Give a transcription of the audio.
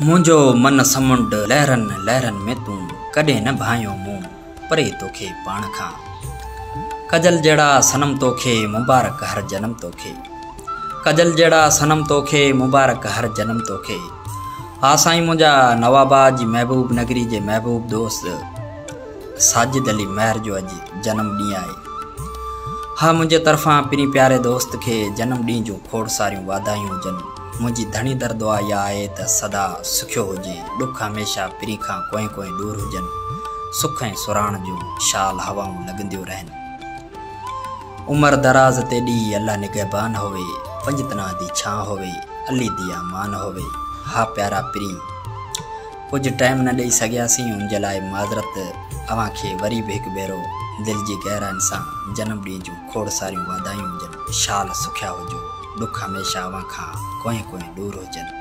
मुंहिंजो मन समुंड लहरन लहरन में तू कॾहिं न भायो मुंह परे तोखे पाण खां। कजल जड़ा सनम तोखे मुबारक हर जन्म तोखे। कजल जड़ा सनम तोखे मुबारक हर जन्म तोखे। हा साईं मुंहिंजा नवाबाद जी महबूब नगरी जे महबूब दोस्त साजिद अली महर जो अॼु जन्म ॾींहुं आहे। हा मुंहिंजे तरफ़ां पिनी प्यारे दोस्त के जन्म ॾींहुं जूं खोड़ सारियूं वाधायूं हुजनि। मुंहिंजी धणी दर दुआ इहा आहे त सदा सुखियो हुजे, ॾुख हमेशह पिरी खां कोई कोई दूर हुजनि, सुख ऐं सुराण जूं शाल हवाऊं लॻंदियूं रहनि। उमर दराज़ तेॾी अल्लाह निगहबान होवे, पंजतना दी छां होवे, अली दी अमान होवे। हा प्यारा पिरी कुछ टाइम न ॾेई सघियासीं, उन जे लाइ माज़रत। अव्हां खे वरी बि हिकु भेरो दिल जी गहराइनि सां जन्म ॾींहं जूं खोड़ सारियूं वाधायूं हुजनि। शाल सुखिया हुजो, ॾुख हमेशह अव्हां खां कोई कोई दूर हुजनि।